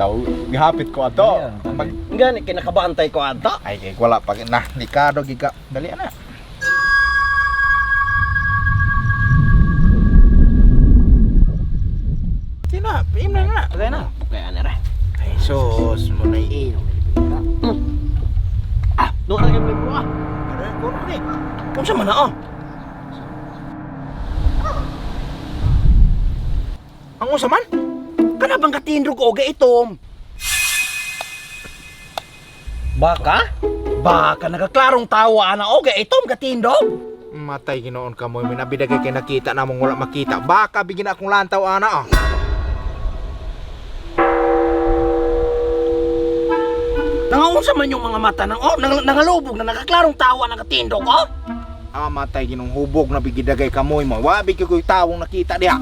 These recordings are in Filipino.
Tao, gihapit ko ato. Pag gani kinakabantay ko ata. Ay, kay wala pag na likado giga. Dali na. Sina, piim na. Kaya na. Kaya na ra. Ay, sus mo na iyo. Doon na yung bro ah. Ano ni? Kung sa mana ah. Ang usa man? Kana bang katindog o itom? Baka? Baka nagaklarong tawa na o itom katindog. Matay ginoon ka mo, minabidagay kay nakita namong wala makita. Baka bigyan akong lantaw ana ah. Nangaunsa man yung mga mata nang nangalubog na nagaklarong tawa ng katindog oh. Matay ginong hubog na bigidagay kamoy mo. Wa bigay ko tawong nakita diha.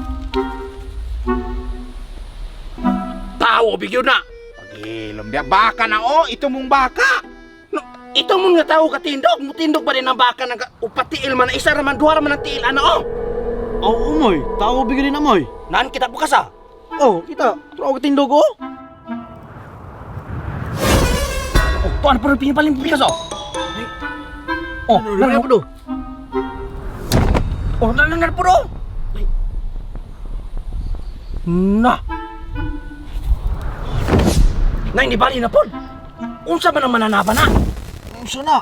Tawo bigyo na. Pagilom diha baka na oh, ito mong baka. No, ito mo nga tawo katindog, mutindog pa rin ang baka nang upatiil man isa raman duha raman ang tiil ano oh. Oo, moy. Tao bigyan na, moy. Naan kita bukas ah. Oh, kita. Turo ka tindog, oh. Oh, tuan pa rin pinipaling bukas oh. Oh, Ano po do? oh, nanangar po do. Na. Na hindi bali na po. Unsa man ang mananaba na? Unsa na?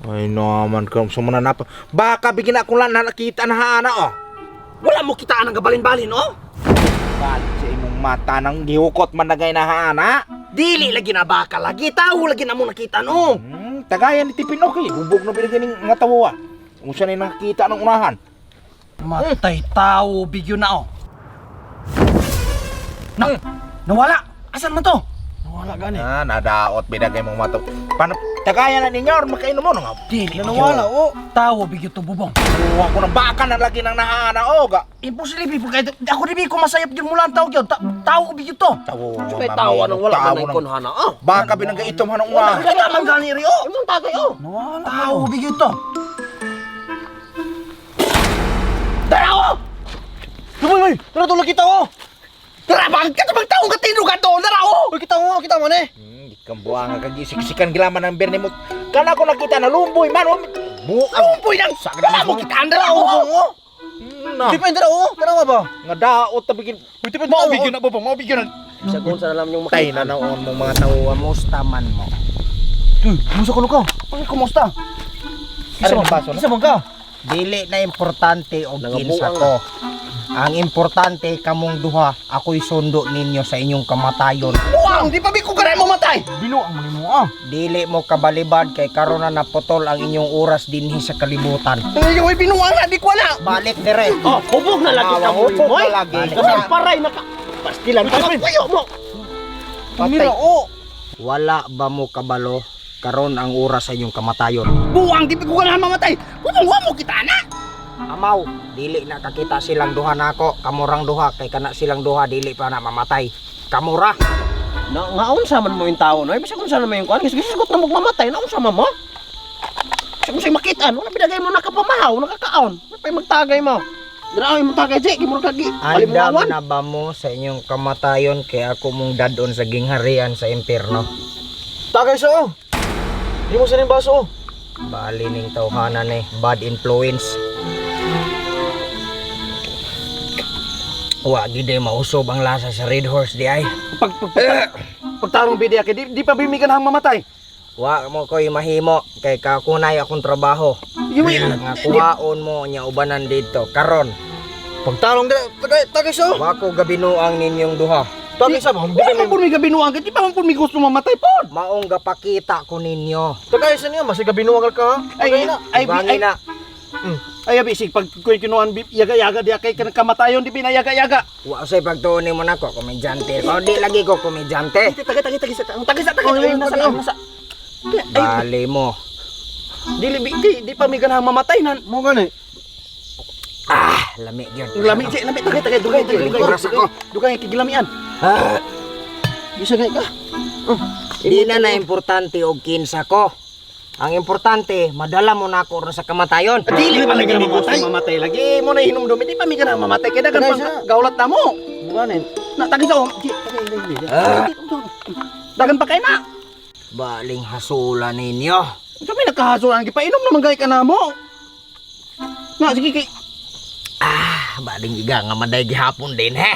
Ay naman ka sa mananap. Baka bigyan akong lan na nakita na hana oh. Wala mo kitaan ang gabalin-balin oh. Balik sa imong mata nang gihukot man nagay na hana. Dili lagi na baka lagi tao lagi na mo nakita no. Tagayan ni Tipin okay. Hubog na binigyan ng nga tawo ah. Unsa na nakita ng unahan? Matay tao bigyo na oh. Na, nawala. Asan man to? Nawala gani. Nadaot binagay mong mata. Paano tagayan na ninyo or makainom mo nga? Dili Nawala, oh. Tao bigyo to bubong. Kuha ko ng baka na lagi ng nahana oh ga. Imposible po kayo. Ako di ko masayap gyud mula ang tao gyud. Tao bigyo to. Tawo. May tawa nang wala man ikon hana oh. Baka binagay itom hanong Wala unahan. ka naman gani ri oh. Anong tagay oh? Nawala. Tao bigyo to. Tara oh. Moy, moy. Tara tulog kita, oh. Tara bang ka bang taong katino ka to. Tara oh. Uy, kita mo eh. Ikambuang nga kagisiksikan gilaman ng berne mo. Kana ko nakita na lumboy man. Buang. Lumpoy nang wala mo kita andara oh. Na. Di pa indra, oh. Tara ba? Nga daot ta bigin. Uy, di pa maubigyan na, baba. Maubigyan na. Sa kung sa alam yung Tay na naon mong mga tawo. Musta man mo. Uy, kumusta ka ka? Ay, kumusta? Isa mo baso na? Isa mo ka? Dili na importante og kinsa Nangabuang ko. Ang importante kamong duha, ako'y sundo ninyo sa inyong kamatayon. Buang, di pa bi ko kanay mamatay. Binuang mo nimo, ah. Dili mo kabalibad kay karon na naputol ang inyong oras dinhi sa kalibutan. Ngayon ay binuang na di ko na. Balik dire. Oh, hubog na lagi ka mo. hubog Moy. na lagi. Kasi paray na ka. Pastilan ka kuyo mo. Patay. oh. Wala ba mo kabalo? Karon ang oras sa inyong kamatayon. Buang, di pa ko kanay mamatay. Hubog mo kita na. Amaw, dili na kakita silang duha nako, kamurang duha kay kana silang duha dili pa na mamatay. Kamura. Ngaon sa man mo yung tao no? Ibig kung saan mo yung kuan, gisgot na mo mamatay, naon sa mo? Kung sa'y makita, no? Pinagay mo nakapamahaw, nakakaon. May magtagay mo. Grabe mo tagay, Jay, gimuro kagi. Andam na ba mo sa inyong kamatayon kay ako mong dadon sa gingharian sa impyerno? Tagay sa, oh. Di mo sa ning baso, oh. Bali ning tawhanan eh, bad influence. Wa gid mausob ang lasa sa Red Horse di ay. Pagtarong bidya kay di pa bimigan hang mamatay. Wa mo koy mahimo kay kakunay akong trabaho. Nga kuhaon mo nya ubanan dito karon. Pagtarong tagay sa, oh. Wa ko gabinuang ninyong duha. Tagay sa mo. Di pa man po may gabinuang, di pa man po may gusto mamatay po. Maong gapakita ko ninyo. Tagay sa niyo, masig binuang ka. Bangin na. Ay bisig pag kuy kinuan yaga-yaga di kay kamatayon di pinayaga-yaga. Wa say pagtuon mo nako komedyante. Ko di lagi ko komedyante. Tagay nasa. Bali mo. Di pa may ganang mamatay nan. Mo gani. Ah, lami gyud. Lami, Jay, lami, tagay, dugay kigilamian. Bisa gay ka. Di na importante og kinsa ko. Ang importante, madala mo na ako ron sa kamatayon. Dili pa lagi mamatay lagi mo na hinumdumi, di pa may ganang mamatay kaya dagan pang gaulat na mo. Ganin. Tagi sa dagan pa kay na. Baling hasulan ninyo. Ito may nakahasulan gipainom naman gay ka na mo. Na sige kay Baling iga nga maday gihapon din he.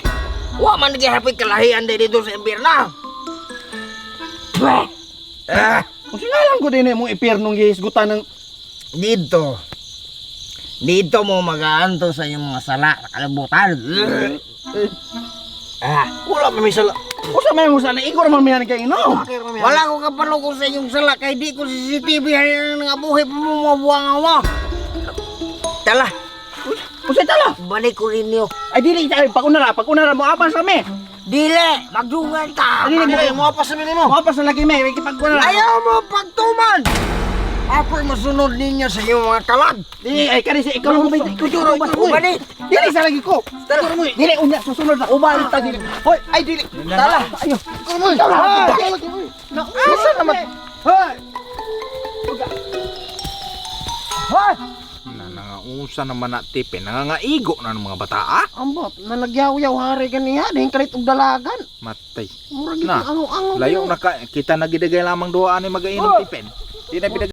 Wa man gihapon kalahian din dito sa imbirna. kung singalan ko din mong ipernong gihisgutan ng Dito mo mag-aanto sa iyong mga sala sa kalibutan. wala pa may sala. Usa may usa na igor man mihan kay ino. Wala ko kapalo ko sa iyong sala kay di ko CCTV hayang nga buhay pa mo mabuang mo. Tala, Usa tala. balik ko ninyo. Ay dili sa pag-unara mo apas kami. Dili, magdungan ka. Dili mo apas sa mo. Mo apas na lagi may pag-unara. Ayaw mo pagtuman. Apoy masunod ninyo sa iyong mga kalag. Dili ay kani sa ikaw mo kuturo ba? Ubani. Dili sa lagi ko. Tara mo. Dili unya susunod na ubal ta dili. Hoy, ay dili. Tala. Ayo. Tara. Asa naman? Hoy. Hoy. Nangangusa naman na tipin. Nangangaigo na ng mga bata, ah? Ambot, nalagyaw-yaw hari ganiya, dahin kalit og dalagan. Matay. Murag Na, ang ango-ango. Layo na ka. Kita nagidagay lamang doa ni mag-ainom tipin. Di na